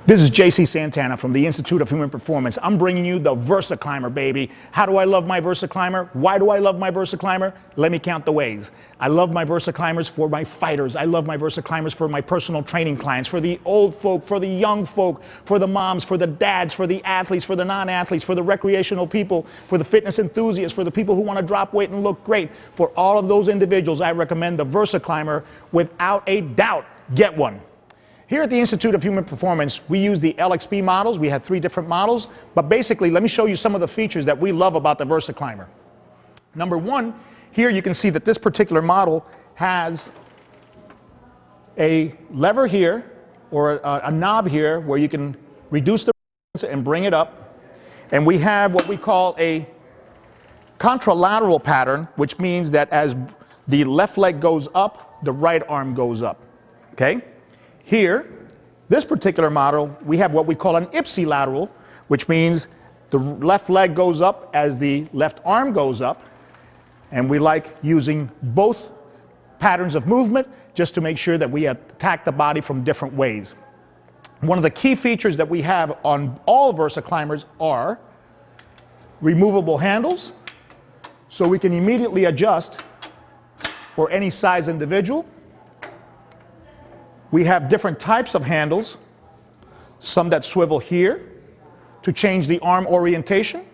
This is JC Santana from the Institute of Human Performance. I'm bringing you the VersaClimber, baby. How do I love my VersaClimber? Why do I love my VersaClimber? Let me count the ways. I love my VersaClimbers for my fighters. I love my VersaClimbers for my personal training clients, for the old folk, for the young folk, for the moms, for the dads, for the athletes, for the non-athletes, for the recreational people, for the fitness enthusiasts, for the people who want to drop weight and look great. For all of those individuals, I recommend the VersaClimber without a doubt. Get one. Here at the Institute of Human Performance, we use the LXP models. We have 3 different models, but basically, let me show you some of the features that we love about the VersaClimber. Number 1, here you can see that this particular model has a lever here, or a knob here, where you can reduce the and bring it up. And we have what we call a contralateral pattern, which means that as the left leg goes up, the right arm goes up, okay? Here, this particular model, we have what we call an ipsilateral, which means the left leg goes up as the left arm goes up. And we like using both patterns of movement just to make sure that we attack the body from different ways. One of the key features that we have on all VersaClimbers are removable handles, so we can immediately adjust for any size individual. We have different types of handles, some that swivel here to change the arm orientation.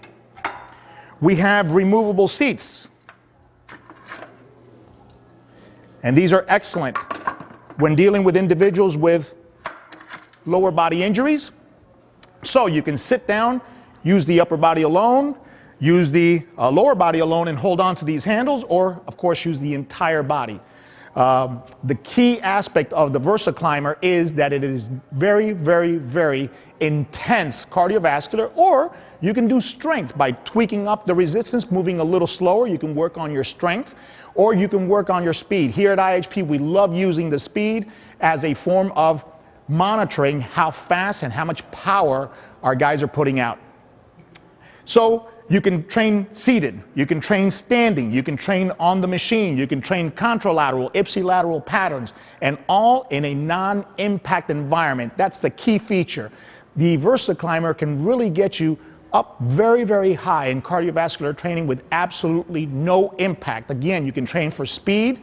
We have removable seats, and these are excellent when dealing with individuals with lower body injuries. So you can sit down, use the upper body alone, use the lower body alone and hold on to these handles, or of course use the entire body. The key aspect of the VersaClimber is that it is very, very, very intense cardiovascular, or you can do strength by tweaking up the resistance, moving a little slower. You can work on your strength, or you can work on your speed. Here at IHP, we love using the speed as a form of monitoring how fast and how much power our guys are putting out. So you can train seated, you can train standing, you can train on the machine, you can train contralateral, ipsilateral patterns, and all in a non-impact environment. That's the key feature. The VersaClimber can really get you up very, very high in cardiovascular training with absolutely no impact. Again, you can train for speed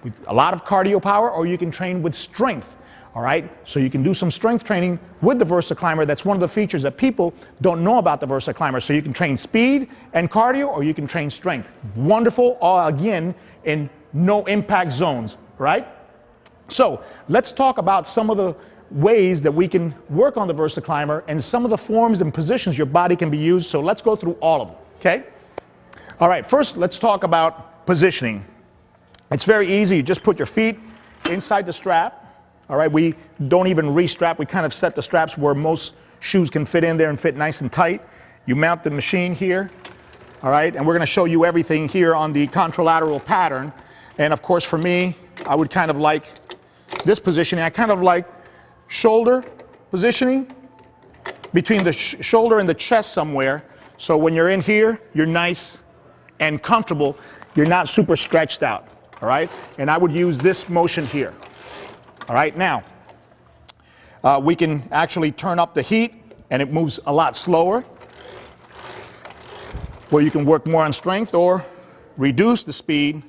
with a lot of cardio power, or you can train with strength. All right, so you can do some strength training with the VersaClimber. That's one of the features that people don't know about the VersaClimber. So you can train speed and cardio, or you can train strength. Wonderful, all again, in no impact zones, right? So let's talk about some of the ways that we can work on the VersaClimber and some of the forms and positions your body can be used. So let's go through all of them, okay? All right, first let's talk about positioning. It's very easy. You just put your feet inside the strap. All right, we don't even re-strap. We kind of set the straps where most shoes can fit in there and fit nice and tight. You mount the machine here, all right, and we're going to show you everything here on the contralateral pattern. And of course, for me, I would kind of like this positioning. I kind of like shoulder positioning between the shoulder and the chest somewhere. So when you're in here, you're nice and comfortable. You're not super stretched out, all right? And I would use this motion here. All right, now, we can actually turn up the heat, and it moves a lot slower, where you can work more on strength or reduce the speed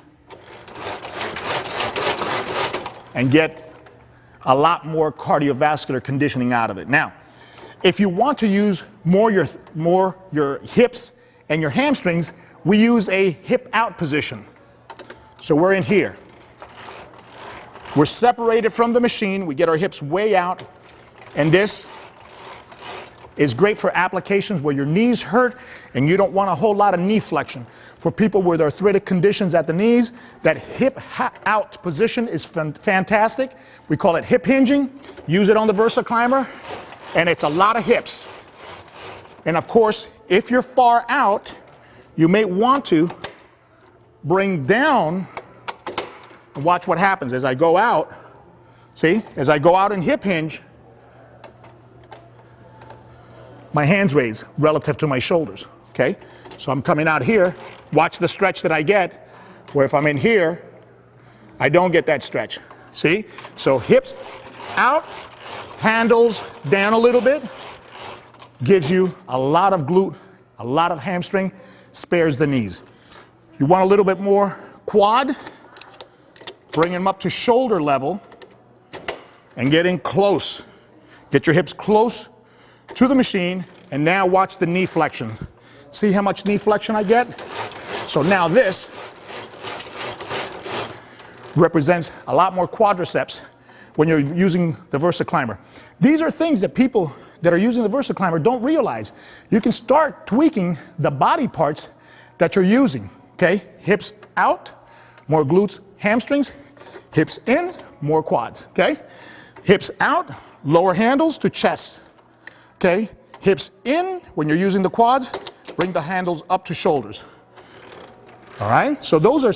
and get a lot more cardiovascular conditioning out of it. Now, if you want to use more your hips and your hamstrings, we use a hip out position. So we're in here. We're separated from the machine. We get our hips way out. And this is great for applications where your knees hurt and you don't want a whole lot of knee flexion. For people with arthritic conditions at the knees, that hip out position is fantastic. We call it hip hinging. Use it on the VersaClimber, and it's a lot of hips. And of course, if you're far out, you may want to bring down. Watch what happens as I go out. See, as I go out and hip hinge, my hands raise relative to my shoulders, okay? So I'm coming out here. Watch the stretch that I get, where if I'm in here, I don't get that stretch. See? So hips out, handles down a little bit, gives you a lot of glute, a lot of hamstring, spares the knees. You want a little bit more quad, bring them up to shoulder level and get in close. Get your hips close to the machine, and now watch the knee flexion. See how much knee flexion I get? So now this represents a lot more quadriceps when you're using the VersaClimber. These are things that people that are using the VersaClimber don't realize. You can start tweaking the body parts that you're using, okay? Hips out, more glutes, hamstrings. Hips in, more quads, okay? Hips out, lower handles to chest, okay? Hips in, when you're using the quads, bring the handles up to shoulders. All right? So those are